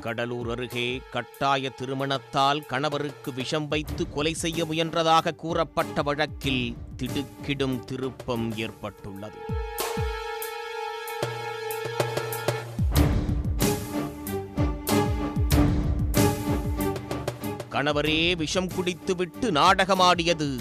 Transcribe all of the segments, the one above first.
கடலூர் அருகே கட்டாய திருமணத்தால் கணவருக்கு விஷம் வைத்து கொலை செய்ய முயன்றதாக கூறப்பட்ட வழக்கில் திடுக்கிடும் திருப்பம் ஏற்பட்டுள்ளது. கணவரே விஷம் குடித்துவிட்டு நாடகமாடியது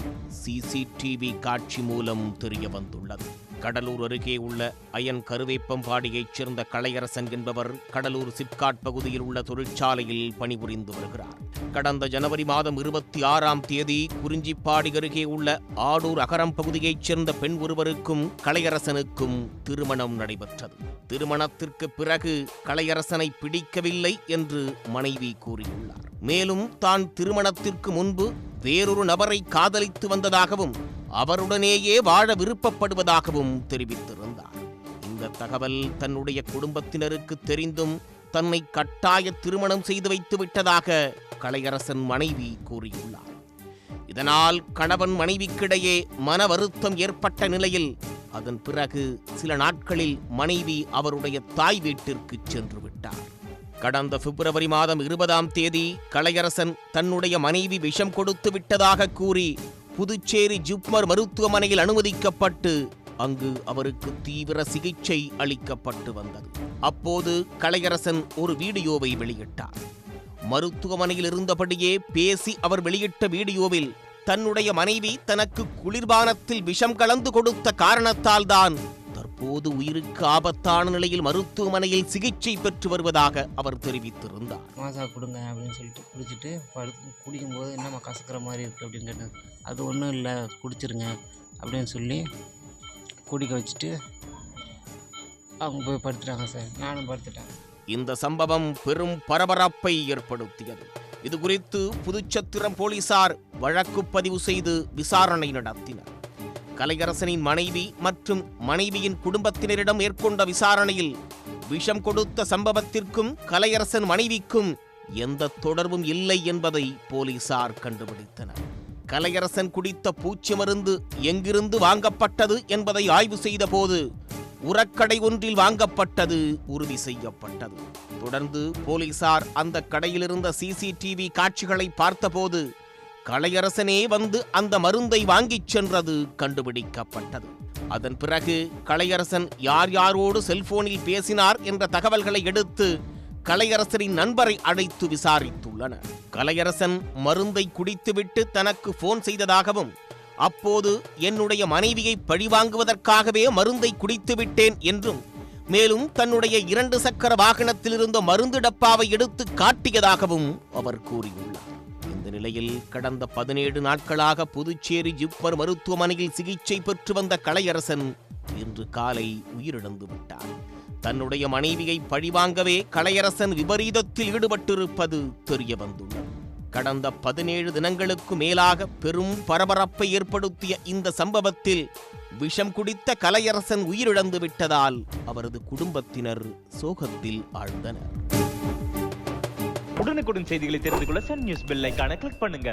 சிசிடிவி காட்சி மூலம் தெரிய வந்துள்ளது. கடலூர் அருகே உள்ள அயன் கருவேப்பம்பாடியைச் சேர்ந்த கலையரசன் என்பவர் கடலூர் சிப்காட் பகுதியில் உள்ள தொழிற்சாலையில் பணிபுரிந்து வருகிறார். கடந்த ஜனவரி மாதம் 26ஆம் தேதி குறிஞ்சிப்பாடி அருகே உள்ள ஆடூர் அகரம் பகுதியைச் சேர்ந்த பெண் ஒருவருக்கும் கலையரசனுக்கும் திருமணம் நடைபெற்றது. திருமணத்திற்கு பிறகு கலையரசனை பிடிக்கவில்லை என்று மனைவி கூறியுள்ளார். மேலும் தான் திருமணத்திற்கு முன்பு வேறொரு நபரை காதலித்து வந்ததாகவும் அவருடனேயே வாழ விருப்பப்படுவதாகவும் தெரிவித்திருந்தார். இந்த தகவல் தன்னுடைய குடும்பத்தினருக்கு தெரிந்தும் தன்னை கட்டாய திருமணம் செய்து வைத்து விட்டதாக கலையரசன் மனைவி கூறியுள்ளார். இதனால் கணவன் மனைவிக்கிடையே மன வருத்தம் ஏற்பட்ட நிலையில் அதன் பிறகு சில நாட்களில் மனைவி அவருடைய தாய் வீட்டிற்கு சென்று விட்டார். கடந்த பிப்ரவரி மாதம் 20ஆம் தேதி கலையரசன் தன்னுடைய மனைவி விஷம் கொடுத்து விட்டதாக கூறி புதுச்சேரி ஜிப்மர் மருத்துவமனையில் அனுமதிக்கப்பட்டு அங்கு அவருக்கு தீவிர சிகிச்சை அளிக்கப்பட்டு வந்தது. அப்போது கலையரசன் ஒரு வீடியோவை வெளியிட்டார். மருத்துவமனையில் இருந்தபடியே பேசி அவர் வெளியிட்ட வீடியோவில் தன்னுடைய மனைவி தனக்கு குளிர்பானத்தில் விஷம் கலந்து கொடுத்த காரணத்தால் தான் தற்போது உயிருக்கு ஆபத்தான நிலையில் மருத்துவமனையில் சிகிச்சை பெற்று வருவதாக அவர் தெரிவித்திருந்தார். மாசா கொடுங்க அப்படின்னு சொல்லிட்டு குடிச்சிட்டு குடிக்கும்போது என்னம்மா கசக்கிற மாதிரி இருக்குது அப்படின்னு கேட்டது. அது ஒன்றும் இல்லை குடிச்சிருங்க அப்படின்னு சொல்லி குடிக்க வச்சுட்டு அவங்க போய் படுத்துட்டாங்க சார். நானும் படுத்துட்டேன். இந்த சம்பவம் பெரும் பரபரப்பை ஏற்படுத்தியது. இது குறித்து புதுச்சத்திரம் போலீசார் வழக்கு பதிவு செய்து விசாரணை நடத்தினர். கலையரசனின் மனைவி மற்றும் மனைவியின் குடும்பத்தினரிடம் மேற்கொண்ட விசாரணையில் விஷம் கொடுத்த சம்பவத்திற்கும் கலையரசன் மனைவிக்கும் எந்த தொடர்பும் இல்லை என்பதை போலீசார் கண்டுபிடித்தனர். கலையரசன் குடித்த பூச்சி மருந்து எங்கிருந்து வாங்கப்பட்டது என்பதை ஆய்வு செய்த போது உரக்கடை ஒன்றில் வாங்கப்பட்டது உறுதி செய்யப்பட்டது. தொடர்ந்து போலீசார் அந்த கடையிலிருந்த சிசிடிவி காட்சிகளை பார்த்தபோது கலையரசனே வந்து அந்த மருந்தை வாங்கிச் சென்றது கண்டுபிடிக்கப்பட்டது. அதன் பிறகு கலையரசன் யார் யாரோடு செல்போனில் பேசினார் என்ற தகவல்களை எடுத்து கலையரசனின் நண்பரை அழைத்து விசாரித்துள்ளனர். கலையரசன் மருந்தை குடித்துவிட்டு தனக்கு போன் செய்ததாகவும் அப்போது என்னுடைய மனைவியை பழிவாங்குவதற்காகவே மருந்தை குடித்து விட்டேன் என்றும் மேலும் தன்னுடைய 2 சக்கர வாகனத்தில் இருந்த மருந்து டப்பாவை எடுத்து காட்டியதாகவும் அவர் கூறியுள்ளார். இந்த நிலையில் கடந்த 17 நாட்களாக புதுச்சேரி ஜிப்மர் மருத்துவமனையில் சிகிச்சை பெற்று வந்த கலையரசன் இன்று காலை உயிரிழந்து விட்டார். தன்னுடைய மனைவியை பழிவாங்கவே கலையரசன் விபரீதத்தில் ஈடுபட்டிருப்பது தெரிய வந்துள்ளது. கடந்த 17 தினங்களுக்கு மேலாக பெரும் பரபரப்பை ஏற்படுத்திய இந்த சம்பவத்தில் விஷம் குடித்த கலையரசன் உயிரிழந்து விட்டதால் அவரது குடும்பத்தினர் சோகத்தில் ஆழ்ந்தனர். உடனுக்குடன் செய்திகளை தெரிந்து கொள்ள சன் நியூஸ் பெல் ஐகானை கிளிக் பண்ணுங்க.